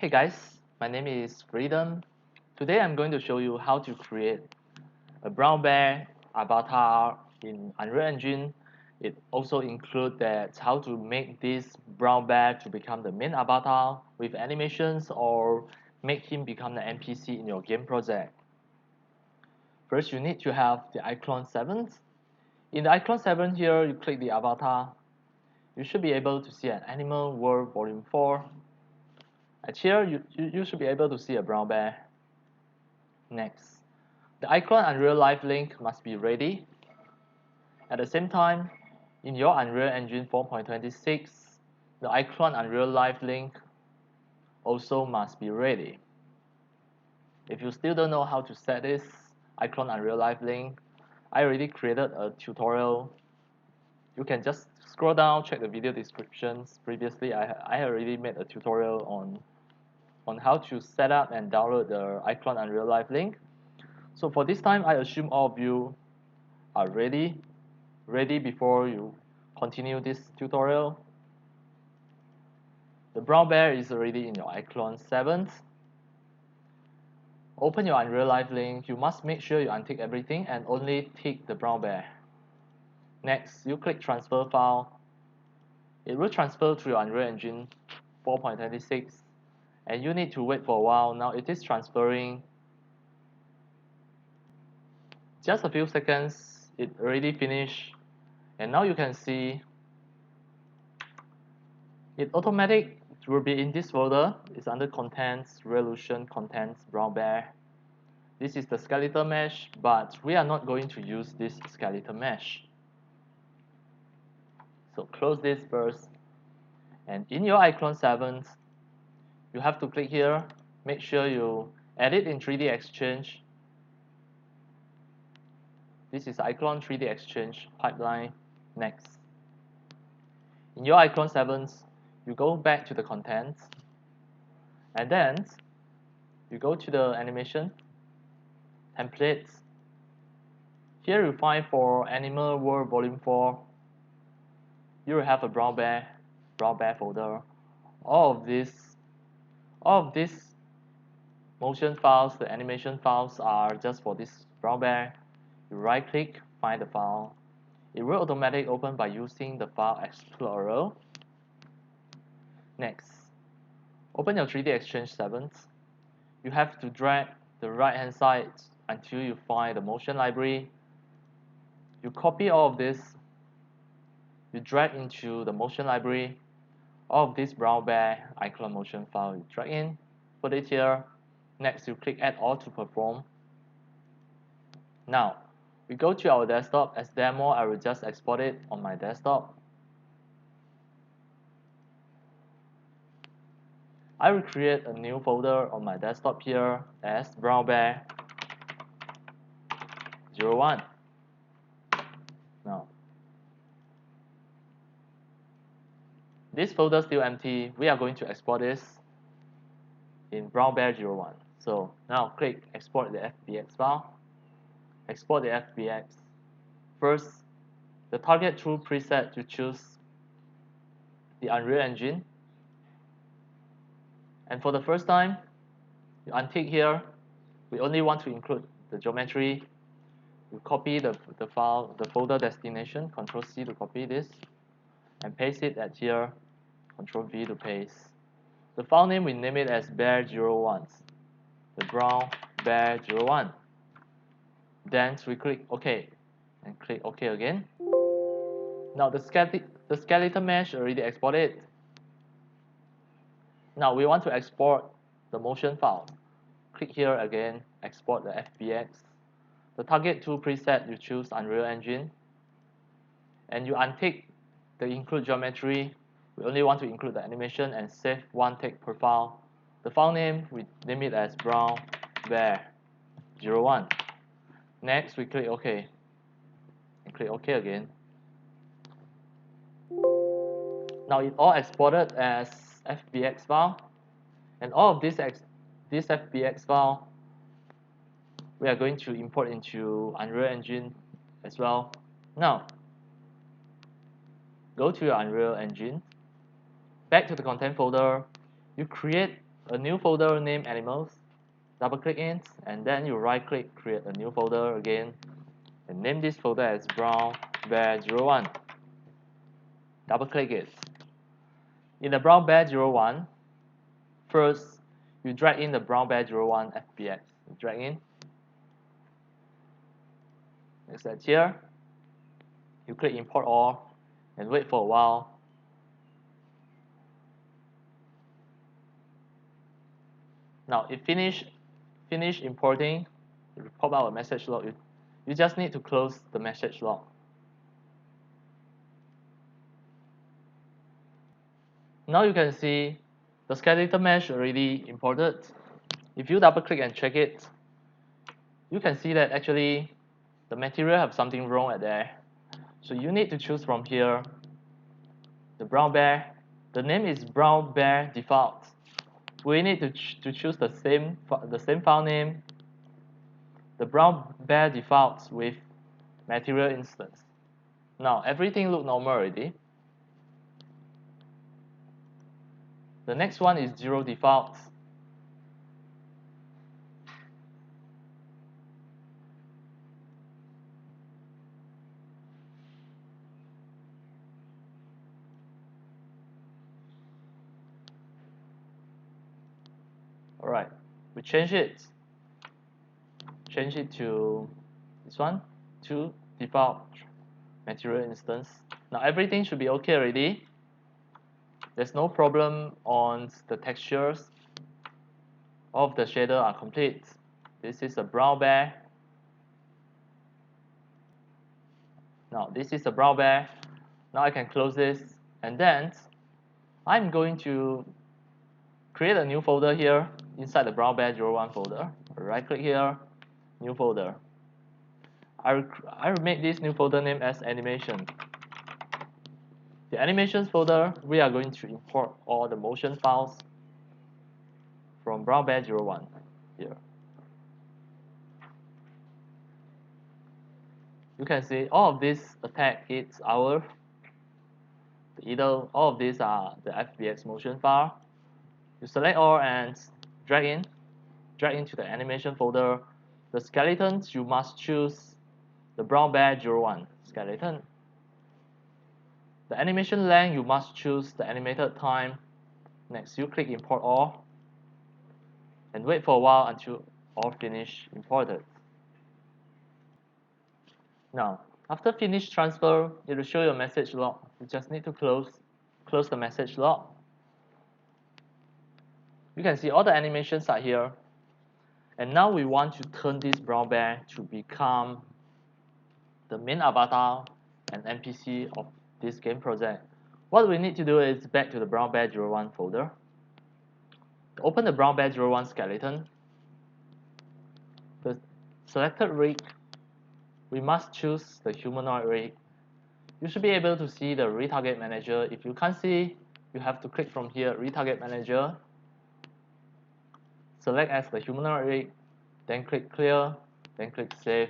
Hey guys, my name is Freedom. Today I'm going to show you how to create a brown bear avatar in Unreal Engine. It also includes that how to make this brown bear to become the main avatar with animations or make him become the NPC in your game project. First, you need to have the iClone 7. In the iClone 7 here, you click the avatar. You should be able to see an Animal World Volume 4. At here, you should be able to see a brown bear. Next, the iClone Unreal Live link must be ready. At the same time, in your Unreal Engine 4.26, the iClone Unreal Live link also must be ready. If you still don't know how to set this iClone Unreal Live link, I already created a tutorial. You can just scroll down, check the video descriptions. Previously, I already made a tutorial on how to set up and download the iClone Unreal Live link. So for this time, I assume all of you are ready before you continue this tutorial. The brown bear is already in your iClone 7. Open your Unreal Live link. You must make sure you untick everything and only tick the brown bear. Next, you click Transfer File. It will transfer to your Unreal Engine 4.26 and you need to wait for a while. Now it is transferring. Just a few seconds, it already finished, and now you can see it automatic will be in this folder. It's under Contents, Reallusion, Contents, Brown Bear. This is the skeletal mesh, but we are not going to use this skeletal mesh. So close this first, and in your iClone 7, you have to click here. Make sure you edit in 3D Exchange. This is iClone 3D Exchange pipeline. Next. In your iClone 7, you go back to the contents, and then you go to the animation, templates. Here you find for Animal World Volume 4, you will have a brown bear folder. All of these motion files, the animation files are just for this brown bear. You right click, find the file. It will automatically open by using the File Explorer. Next, open your 3D Exchange 7. You have to drag the right hand side until you find the motion library. You copy all of this. You drag into the motion library. All of this brown bear iClone motion file you drag in, put it here. Next, you click Add All to perform. Now, we go to our desktop. As demo, I will just export it on my desktop. I will create a new folder on my desktop here as brown bear 01. Now, this folder is still empty. We are going to export this in brown bear 01. So now click Export the FBX file. Export the FBX. First, the target tool preset, you choose the Unreal Engine. And for the first time, you untick here. We only want to include the geometry. You copy the file, the folder destination, Ctrl+C to copy this, and paste it at here, Ctrl+V to paste. The file name, we name it as bear01, the brown bear01. Then we click OK, and click OK again. Now the skeletal mesh already exported. Now we want to export the motion file. Click here again, export the FBX. The target tool preset, you choose Unreal Engine. And you untick the include geometry. We only want to include the animation and save one take per file. The file name, we name it as brown bear 01. Next, we click OK. And click OK again. Now it all exported as FBX file, and all of this FBX file we are going to import into Unreal Engine as well. Now go to your Unreal Engine, back to the content folder. You create a new folder named animals, double click it, and then you right click, create a new folder again, and name this folder as brown bear 01. Double click it. In the brown bear 01, first you drag in the brown bear 01 FBX. You drag in. Next at here, you click import all and wait for a while. Now it finish importing, it will pop out a message log. You just need to close the message log. Now you can see the skeleton mesh already imported. If you double click and check it, you can see that actually the material have something wrong at there. So you need to choose from here the brown bear. The name is brown bear default. We need to choose the same file name, the brown bear default with material instance. Now everything look normal already. The next one is 0 default. Alright, we change it to this one, 2 default material instance. Now everything should be okay already. There's no problem on the textures. All of the shader are complete. This is a brown bear. Now this is a brown bear. Now I can close this, and then I'm going to create a new folder here inside the brown bear 01 folder. Right click here, new folder. I will make this new folder name as animation. The animations folder, we are going to import all the motion files from brown bear 01 here. You can see all of this attack is our, either all of these are the FBX motion file. You select all and drag into the animation folder. The skeletons, you must choose the brown bear 01 skeleton. The animation length, you must choose the animated time. Next, you click import all and wait for a while until all finish imported. Now, after finish transfer, it will show you a message log. You just need to close the message log. You can see all the animations are here. And now we want to turn this brown bear to become the main avatar and NPC of this game project. What we need to do is back to the brown bear 01 folder. Open the brown bear 01 skeleton. The selected rig, we must choose the humanoid rig. You should be able to see the retarget manager. If you can't see, you have to click from here, retarget manager. Select as the humanoid rig, then click clear, then click save.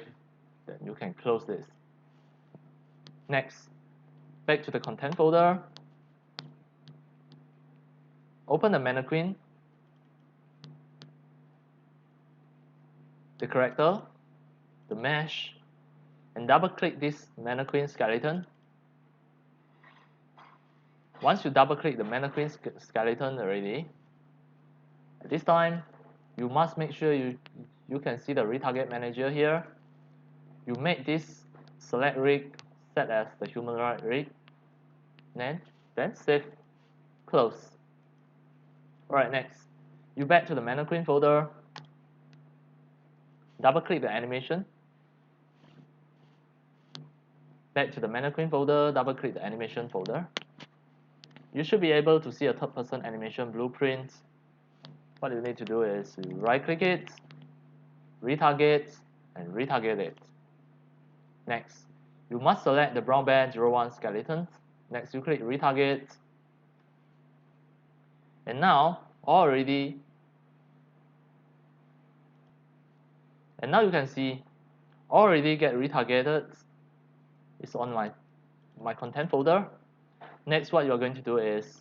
Then you can close this. Next, back to the content folder. Open the mannequin, the character, the mesh, and double click this mannequin skeleton. Once you double click the mannequin skeleton already, at this time you must make sure you can see the retarget manager here. You make this select rig set as the humanoid rig, then save, close. Alright, next, you back to the mannequin folder, double click the animation, back to the mannequin folder, double click the animation folder. You should be able to see a third person animation blueprint. What you need to do is you right click it, retarget, and retarget it. Next, you must select the brown bear 01 skeleton. Next, you click retarget. And now you can see already get retargeted. It's on my content folder. Next, what you're going to do is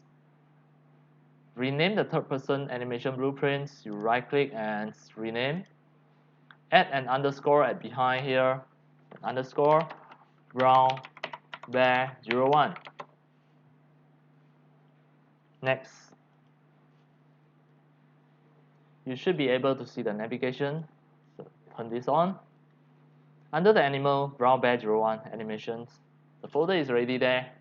rename the third person animation blueprints. You right click and rename. Add an underscore at behind here, underscore brown bear 01. Next, you should be able to see the navigation. So turn this on. Under the animal brown bear 01 animations, the folder is already there.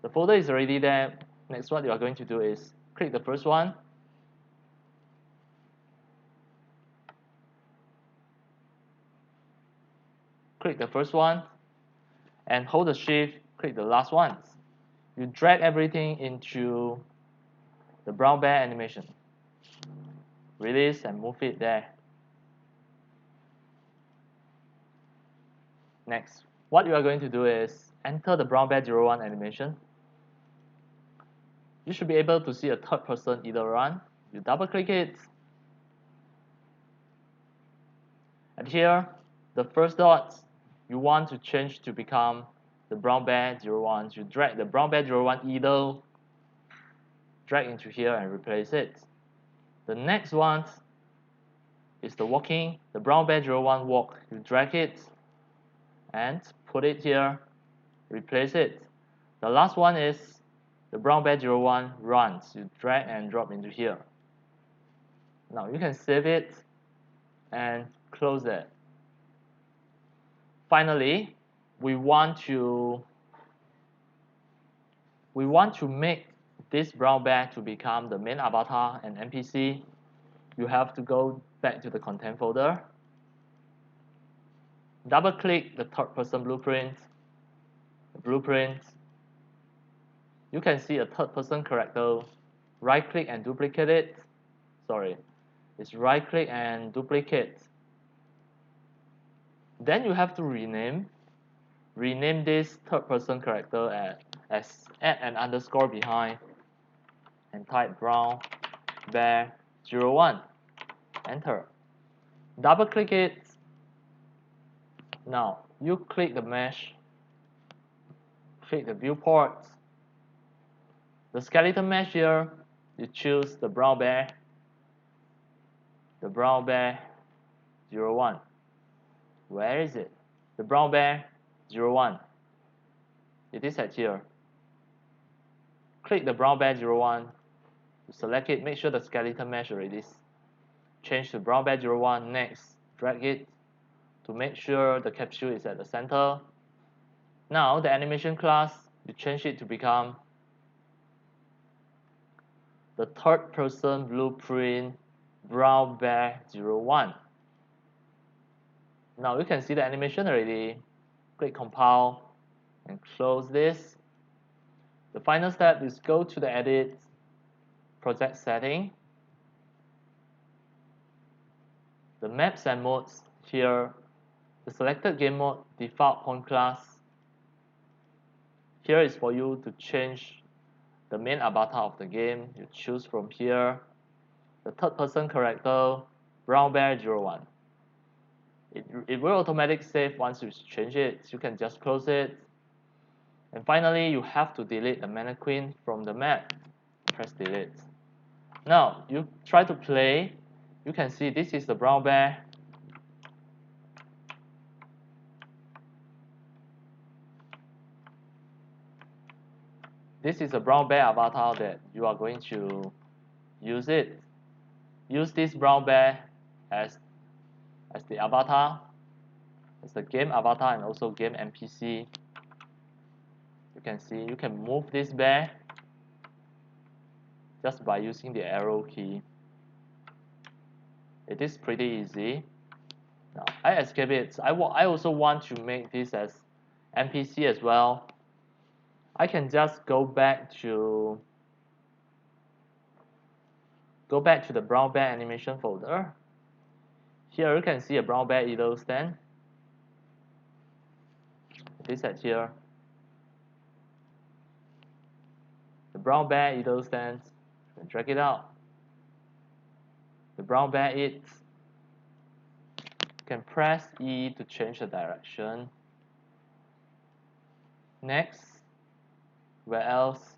The folder is already there. Next, what you are going to do is click the first one. Click the first one and hold the shift, click the last ones. You drag everything into the brown bear animation. Release and move it there. Next, what you are going to do is enter the brown bear 01 animation. You should be able to see a third person either run. You double click it. And here, the first dot, you want to change to become the brown bear 01. You drag the brown bear 01 either, drag into here and replace it. The next one is the walking, the brown bear 01 walk. You drag it and put it here, replace it. The last one is the brown bear 01 runs. You drag and drop into here. Now you can save it and close it. Finally, we want to make this brown bear to become the main avatar and NPC. You have to go back to the content folder, double click the third person blueprint. You can see a third person character. Right click and duplicate it. Sorry, it's right click and duplicate. Then you have to rename this third person character as add an underscore behind and type brown bear 01. Enter. Double click it. Now you click the mesh, click the viewport. The skeleton mesh here, you choose the brown bear 01. Where is it? The brown bear 01. It is at here. Click the brown bear 01. Select it. Make sure the skeleton mesh already is changed to brown bear 01. Next, drag it to make sure the capsule is at the center. Now the animation class, you change it to become the third person blueprint brown bear 01. Now you can see the animation already. Click compile and close this. The final step is go to the edit project setting. The maps and modes here, the selected game mode default point class. Here is for you to change the main avatar of the game. You choose from here the third person character brown bear 01. It will automatically save once you change it. You can just close it. And finally, you have to delete the mannequin from the map. Press delete. Now you try to play. You can see this is the brown bear. This is a brown bear avatar that you are going to use it. Use this brown bear as the avatar, as the game avatar and also game NPC. You can see you can move this bear just by using the arrow key. It is pretty easy. Now I escape it. I also want to make this as NPC as well. I can just go back to the brown bear animation folder. Here you can see a brown bear idle stand. It is at here. The brown bear idle stands. Drag it out. The brown bear eats. You can press E to change the direction. Next, where else?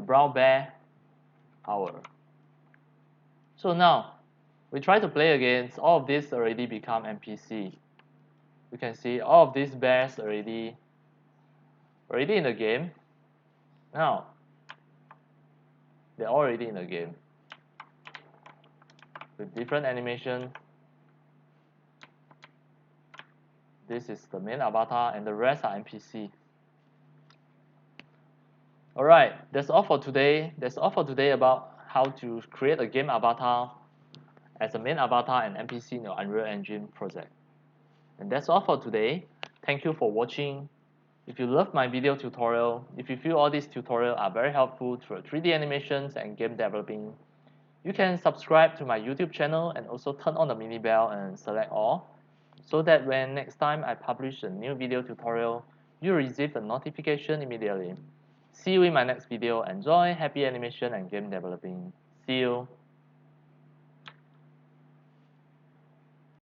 brown bear power. So now we try to play against all of these already become NPC. You can see all of these bears already in the game. Now they're already in the game with different animation. This is the main avatar and the rest are NPC. Alright, that's all for today. That's all for today about how to create a game avatar as a main avatar and NPC in your Unreal Engine project. And that's all for today. Thank you for watching. If you love my video tutorial, if you feel all these tutorials are very helpful for 3D animations and game developing, you can subscribe to my YouTube channel and also turn on the mini bell and select all, so that when next time I publish a new video tutorial, you receive a notification immediately. See you in my next video. Enjoy, happy animation and game developing. See you.